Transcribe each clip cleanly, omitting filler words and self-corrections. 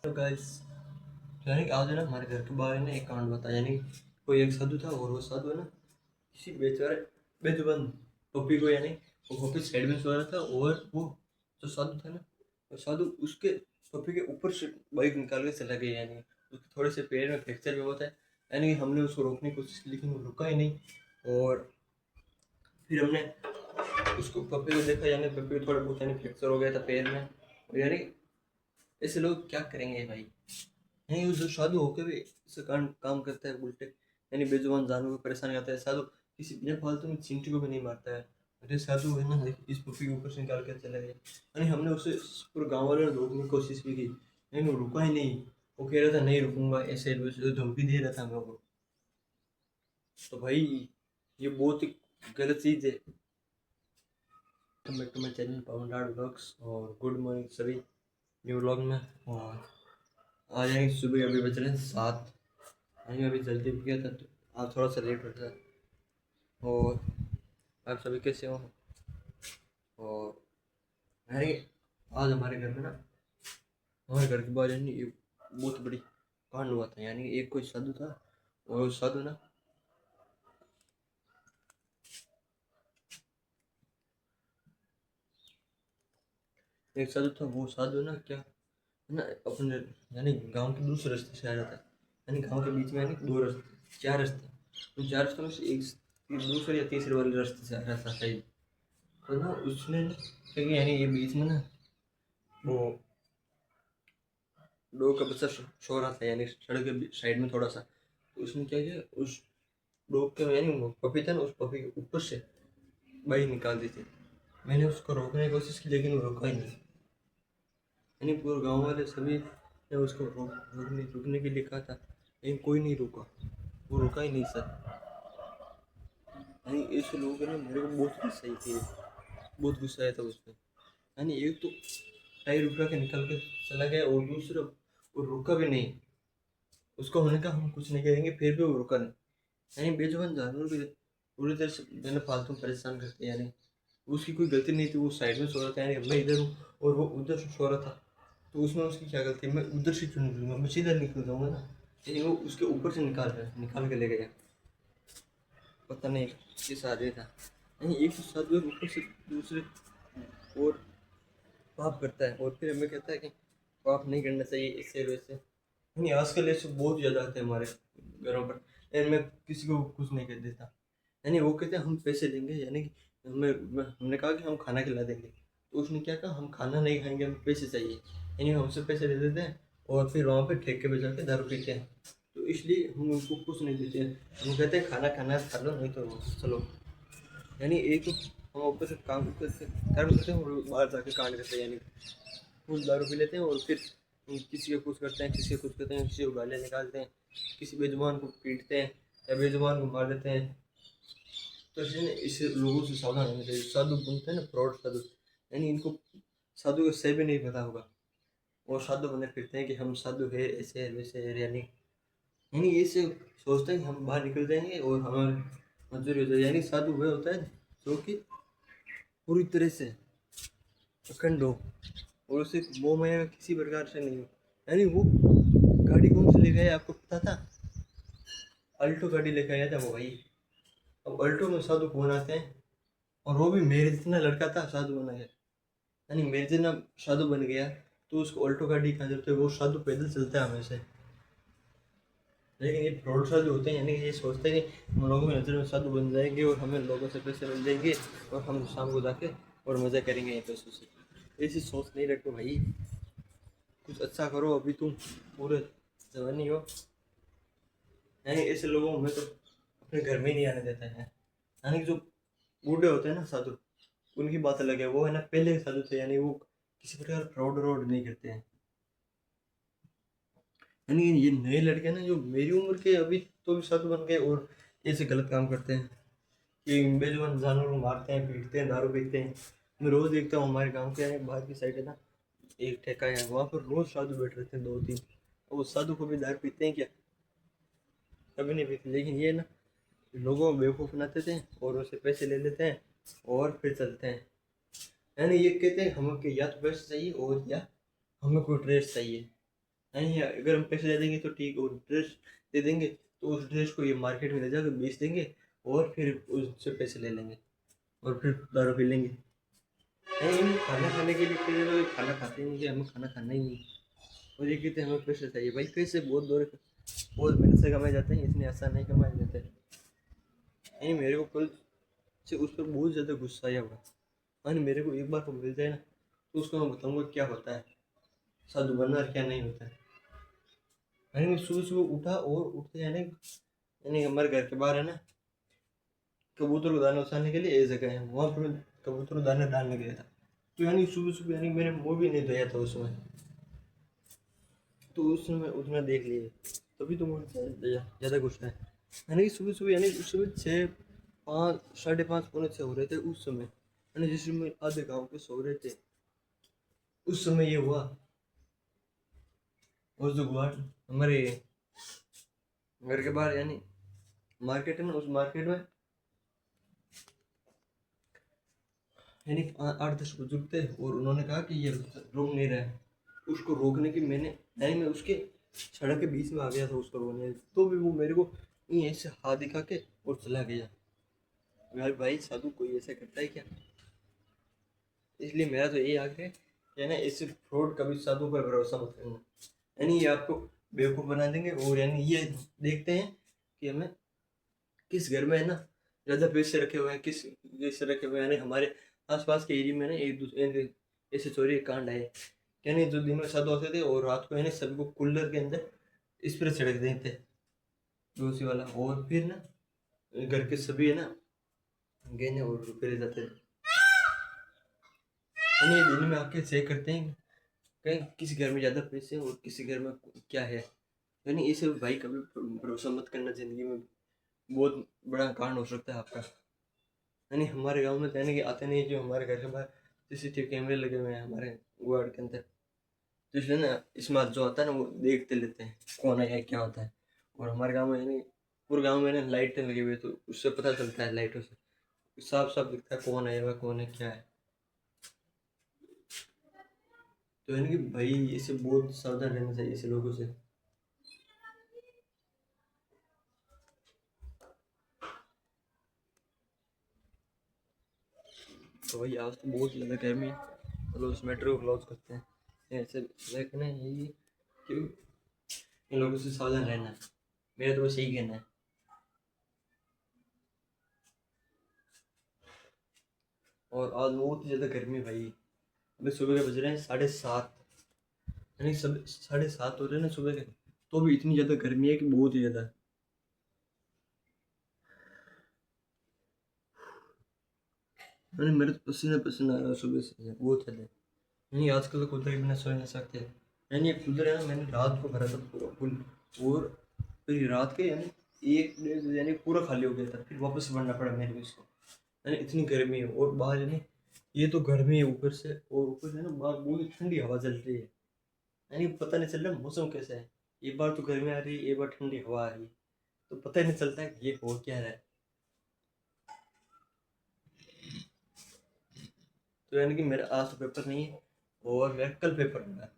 तो गाइस, यानी कि आज है ना हमारे घर के बाहर है ना एक कांड बता। यानी कोई एक साधु था और वो साधु है ना किसी बेचारे बेजुबान टोपी को यानी वो टोपी साइड में सो रहा था। और वो जो साधु था ना, वो साधु उसके टोपी के ऊपर से बाइक निकाल के चला गया। यानी उसके थोड़े से पैर में फ्रैक्चर भी हुआ था। यानी कि हमने उसको रोकने की कोशिश की लेकिन वो रुका ही नहीं। और फिर हमने उसको पप्पी को देखा, यानी पप्पी को थोड़ा बहुत यानी फ्रैक्चर हो गया था पैर में। और यानी ऐसे लोग क्या करेंगे भाई। नहीं, वो जो साधु होकर भी ऐसे काम करता है उल्टे, यानी बेजुबान जानवर को परेशान करता है। साधु किसी बिना फालतू में चींटी को भी नहीं मारता है। अरे साधु है ना, इस पपी के ऊपर से निकाल कर चला गया। यानी हमने उसे पूरे गांव वालों ने रोकने की कोशिश भी की लेकिन वो रुका ही नहीं। वो कह रहा था नहीं रुकूंगा, ऐसे वैसे धमकी दे रहा था हम लोग को। तो भाई ये बहुत ही गलत चीज है। Back to my channel Pawan राड ब्लॉग्स, और गुड मॉर्निंग सभी न्यू व्लॉग में। और आ जाएंगे सुबह, अभी बज रहे हैं 7। नहीं अभी जल्दी उठ गया था तो आज थोड़ा सा लेट उठा। और आप सभी कैसे हो। और यानी आज हमारे घर में ना, हमारे घर के बाहर यानी एक बहुत बड़ी कांड हुआ था। यानी एक कोई साधु था और उस साधु ना, एक साधु था। वो साधु ना क्या ना अपने यानी गांव के दूसरे रास्ते से आ रहा था। यानी गांव के बीच में यानी दो रास्ते, चार रास्ते, उन चार रास्तों में से एक दूसरे या तीसरे वाले रास्ते से आ रहा था शायद। तो ना उसने ना क्या किया, यानी ये बीच में ना वो डॉग का बच्चा सो रहा था यानी सड़क के साइड में थोड़ा सा। तो उसने क्या किया, उस डॉग के यानी वो पपी था ना, उस पपी के ऊपर से बाई निकाल दी थी। मैंने उसको रोकने की कोशिश की लेकिन वो रुका ही नहीं। यानी पूरे गांव वाले सभी ने उसको रुकने के लिए कहा था लेकिन कोई नहीं रुका। वो रुका ही नहीं सर। यानी ऐसे लोग ना मेरे को बहुत गुस्सा आई थी, बहुत गुस्सा आया था उस पर। यानी एक तो टायर उठा के निकल के चला गया और दूसरा वो रुका भी नहीं। उसको हमने कहा हम कुछ नहीं करेंगे फिर भी वो रुका नहीं। यानी बेजुबान जानवर भी पूरी तरह से मैंने फालतू परेशान करते हैं। यानी उसकी कोई गलती नहीं थी, वो साइड में सो रहा था। यानी मैं इधर हूँ और वो उधर से सो रहा था। तो उसमें उसकी क्या गलती, मैं उधर से क्यों निकलूंगा, मैं सीधा निकल जाऊंगा ना। यानी वो उसके ऊपर से निकाल के ले गया। पता नहीं किस आदमी था। यानी एक तो साधु है, ऊपर से दूसरे और पाप करता है और फिर हमें कहता है कि पाप नहीं करना चाहिए इससे वैसे। नहीं, आजकल ऐसे बहुत ज़्यादा आते हैं हमारे घरों पर। यानी मैं किसी को कुछ नहीं कह देता। यानी वो कहते हैं हम पैसे देंगे, यानी कि हमने कहा कि हम खाना खिला देंगे। तो उसने क्या कहा, हम खाना नहीं खाएंगे, हमें पैसे चाहिए। यानी हमसे पैसे दे देते हैं और फिर वहाँ पे ठेके पे जाके दारू पीते हैं। तो इसलिए हम उनको कुछ नहीं देते हैं। हम कहते हैं खाना खाना है खा लो, नहीं तो चलो। यानी एक तो हम ऊपर से काम करते कर्म करते हैं और बाहर जाके कांड करते हैं। यानी फुल दारू पी लेते हैं और फिर किसी को कुछ करते हैं, किसी को कुछ करते हैं, किसी को गालियाँ निकालते हैं, किसी बेजुबान को पीटते हैं या बेजुबान को मार देते हैं। तो इसलिए इस लोगों से सावधान रहना चाहिए। साधु बनते हैं ना फ्रॉड साधु, यानी इनको साधु का सही भी नहीं पता होगा। और साधु बने फिरते हैं कि हम साधु है, ऐसे है वैसे है। यानी ये से सोचते हैं कि हम बाहर निकल जाएंगे और हमारी मंजूरी हो जाएगी। यानी साधु वह होता है जो कि पूरी तरह से अखंड हो और उसे मोह माया किसी प्रकार से नहीं हो। यानी वो गाड़ी कौन सी लेके आया आपको पता था? अल्टो गाड़ी लेके आया था वो भाई। अब अल्टो में साधु कौन आते हैं, और वो भी मेरे जितना लड़का था साधु बना गया। यानी मेरे जितना साधु बन गया तो उसको अल्टो गाड़ी कहाँ जरूरत है, वो साधु पैदल चलता है हमेशा। लेकिन ये फ्रॉड साधु होते हैं, यानी कि ये सोचते हैं कि हम लोगों की नज़र में साधु बन जाएंगे और हमें लोगों से पैसे मिल जाएंगे और हम शाम को जाके और मज़ा करेंगे ये पैसों से। ऐसी सोच नहीं रखो भाई, कुछ अच्छा करो। अभी तुम पूरे जवानी हो। यानी ऐसे लोगों में तो अपने घर में ही नहीं आने देते हैं। यानी कि जो बूढ़े होते हैं ना साधु, उनकी बात अलग है। वो है ना पहले के साधु थे, यानी वो किसी प्रकार फ्रॉड रोड नहीं करते हैं। यानी ये नए लड़के ना जो मेरी उम्र के अभी तो भी साधु बन गए और ऐसे गलत काम करते हैं कि बेजुबान जानवरों को मारते हैं, पीटते हैं, दारू पीते हैं। मैं रोज देखता हूँ हमारे गांव के बाहर की साइड है ना, एक ठेका है वहाँ पर रोज साधु बैठ रहते हैं, दो तीन। वो साधु को भी दारू पीते हैं क्या? कभी नहीं पीते। लेकिन ये ना लोगों को बेवकूफ़ बनाते थे और उससे पैसे ले लेते हैं और फिर चलते हैं। यानी ये कहते हैं हमें कि या तो पैसे चाहिए और या हमें कोई ड्रेस चाहिए। नहीं, अगर हम पैसे दे देंगे तो ठीक, और ड्रेस दे देंगे तो उस ड्रेस को ये मार्केट में ले जाकर बेच देंगे और फिर उससे पैसे ले लेंगे और फिर दारू पी लेंगे। नहीं, खाना खाने के लिए पैसे तो खाना खाते ही नहीं कि हमें खाना खाना ही नहीं। और ये कहते हैं हमें पैसे चाहिए, भाई पैसे बहुत दूर, बहुत मेहनत से कमाए जाते हैं, इतने आसान नहीं कमाए जाते। नहीं, मेरे को कल से उस पर बहुत ज़्यादा गुस्सा आया हुआ। हाँ, मेरे को एक बार को मिल जाए ना तो उसको मैं बताऊंगा क्या होता है साधु बनना और क्या नहीं होता है। यानी मैं सुबह सुबह उठा और उठते यानी हमारे घर के बाहर है ना कबूतर को दाना उतारने के लिए एक जगह है, वहाँ पर मैं कबूतर को दाना डालने गया था। तो यानी सुबह सुबह यानी मैंने मुँह भी नहीं धोया था उस समय, तो उस समय उसने देख लिए, तभी तो मुझे ज़्यादा गुस्सा है। यानी कि सुबह सुबह यानी उस समय 6, 5, 5:30, पौने 6 हो रहे थे उस समय, यानी जिस समय आधे गाँव के सो रहे थे उस समय ये हुआ। और जो गुआट हमारे घर के बाहर यानी मार्केट है ना, उस मार्केट में यानी 8-10 बुजुर्ग थे और उन्होंने कहा कि ये रोक नहीं रहा है। उसको रोकने की मैंने यानी मैं उसके सड़क के बीच में आ गया था उसको रोकने, तो भी वो मेरे को यहीं से हाथ दिखा के और चला गया। यार भाई साधु कोई ऐसा करता है क्या? इसलिए मेरा तो यही आग्रह है कि ना ऐसे फ्रॉड कभी साधु पर भरोसा मत करना। यानी ये आपको बेवकूफ़ बना देंगे, और यानी ये देखते हैं कि हमें किस घर में है ना ज़्यादा पैसे रखे हुए हैं, किस जैसे रखे हुए हैं। यानी हमारे आसपास के एरिया में ना एक दूसरे ऐसे चोरी के कांड आए, यानी जो दिन में साधु होते थे और रात को यानी सभी को कूलर के अंदर स्प्रे छिड़क देते दूसरी वाला, और फिर ना घर के सभी है ना गहने और रुपये ले जाते थे। यानी ये दिन में आके चेक करते हैं कहीं किसी घर में ज़्यादा पैसे हैं और किसी घर में क्या है। यानी इसे भाई कभी भरोसा मत करना, ज़िंदगी में बहुत बड़ा कांड हो सकता है आपका। यानी हमारे गांव में तो यानी कि आते नहीं, जो हमारे घर के बाहर सीसीटीवी कैमरे लगे हुए हैं हमारे वार्ड के अंदर, तो इसलिए ना स्मार्ट जो आता है ना वो देखते लेते हैं कौन है क्या होता है। और हमारे गांव में यानी पूरे गांव में ना लाइटें लगी हुई है, तो उससे पता चलता है, लाइटों से साफ साफ दिखता है कौन है वह कौन है क्या है। तो यानी कि भाई इसे बहुत सावधान रहना चाहिए ऐसे लोगों से। तो भाई आज तो बहुत ज़्यादा गर्मी है, चलो इस मैटर को क्लोज करते हैं। ऐसे देखना है यही कि इन लोगों से सावधान रहना है, मेरा तो बस यही कहना है। और आज बहुत ज़्यादा गर्मी है भाई, अभी सुबह के बज रहे हैं 7:30, यानी सब 7:30 हो रहे हैं ना सुबह के, तो भी इतनी ज़्यादा गर्मी है कि बहुत ही ज़्यादा। यानी मेरे तो पसीना पसीना आ रहा है सुबह से बहुत ज़्यादा। नहीं, आजकल तो कूलर के बिना सो नहीं सकते। यानी ये कूलर है ना मैंने रात को भरा था पूरा फुल, और फिर रात के यानी 1-1:30 यानी पूरा खाली हो गया था, फिर वापस भरना पड़ा मेरे को इसको। यानी इतनी गर्मी है और बाहर यानी ये तो गर्मी है ऊपर से, और ऊपर से है ना बाहर बहुत ठंडी हवा चल रही है। यानी पता नहीं चल रहा मौसम कैसा है, एक बार तो गर्मी आ रही है, एक बार ठंडी हवा आ रही है, तो पता ही नहीं चलता है कि ये हो क्या रहा है। तो यानी कि मेरा आज तो पेपर नहीं है और मेरा कल पेपर होगा।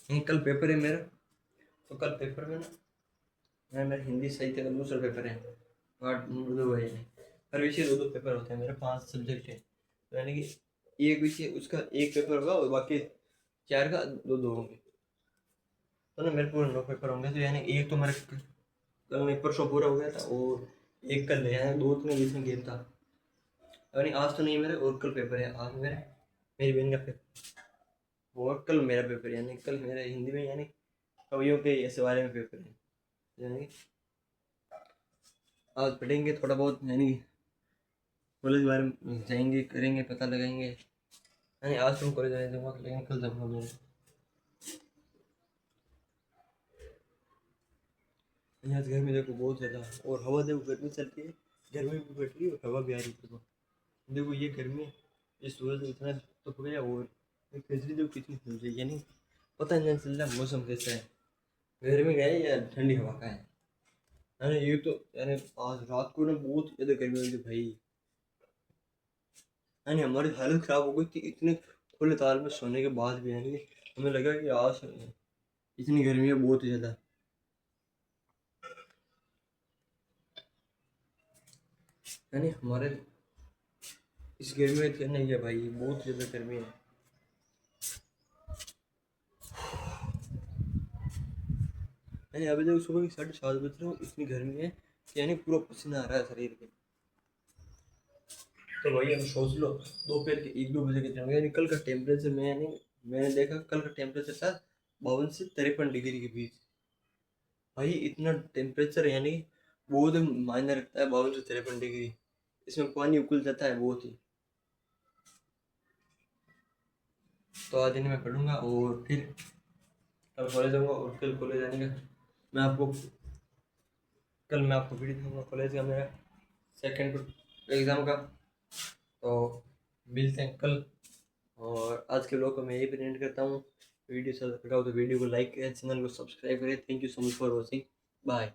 नहीं, कल पेपर है मेरा, तो कल पेपर में ना मेरा हिंदी साहित्य का दूसरा पेपर है, पार्ट दो है। हर विषय दो दो पेपर होते हैं, मेरे 5 सब्जेक्ट है, तो यानी कि एक विषय उसका एक पेपर होगा और बाकी 4 का दो दो होंगे, तो ना मेरे पूरे 9 पेपर होंगे। तो यानी एक तो मेरा कल नहीं परसों पूरा हो गया था, और एक कल है, यानी 2 दिन बीच में गेम था। यानी आज तो नहीं मेरे, और कल पेपर है, आज मेरे मेरी बहन का पेपर, और कल मेरा पेपर है। यानी कल मेरा हिंदी में यानी कवियों के ऐसे बारे में पेपर है। यानी आज पढ़ेंगे थोड़ा बहुत, यानी कॉलेज के बारे में जाएंगे करेंगे पता लगाएंगे। यानी आज तुम कॉलेज आए जाऊँगा, लेकिन कल जाऊँगा मैं। यहाँ आज गर्मी देखो बहुत ज़्यादा, और हवा देखो गर्मी चल रही है, गर्मी भी बढ़ रही है और हवा भी आ रही है। देखो देखो ये गर्मी है, ये सूरज इतना तप गया, और ये खिचड़ी देखो कितनी खुल रही है। यानी पता नहीं चल रहा मौसम कैसा है, गर्मी का है या ठंडी हवा का है। यानी ये तो यानी आज रात को ना बहुत ज़्यादा गर्मी हुई थी भाई, यानी हमारी हालत ख़राब हो गई थी इतने खुले ताल में सोने के बाद भी। यानी हमें लगा कि आज इतनी गर्मी है बहुत ही ज़्यादा। यानी हमारे इस गर्मी में क्या नहीं है भाई, बहुत ज़्यादा गर्मी है। यानी अभी तक सुबह के 7:30 बज रहे हो, इतनी गर्मी है कि यानी पूरा पसीना आ रहा है शरीर पे। तो भाई अब सोच लो दोपहर के 1-2 बजे के टाइम, यानी कल का टेम्परेचर में, यानी मैंने देखा कल का टेम्परेचर था 52 से 53 डिग्री के बीच। भाई इतना टेम्परेचर यानी बहुत मायने रखता है, 52 से 53 डिग्री। इसमें पानी उबल जाता है बहुत ही। तो आज दिन में पढ़ूंगा और फिर कल कॉलेज जाऊंगा, और कल कॉलेज जाने का मैं आपको कल मैं आपको वीडियो दूंगा कॉलेज का, मेरा सेकंड एग्ज़ाम का। तो मिलते हैं कल। और आज के ब्लॉग को मैं यही पर एंड करता हूँ। वीडियो अच्छा लगा हो तो वीडियो को लाइक करें, चैनल को सब्सक्राइब करें। Thank you so much for watching. Bye.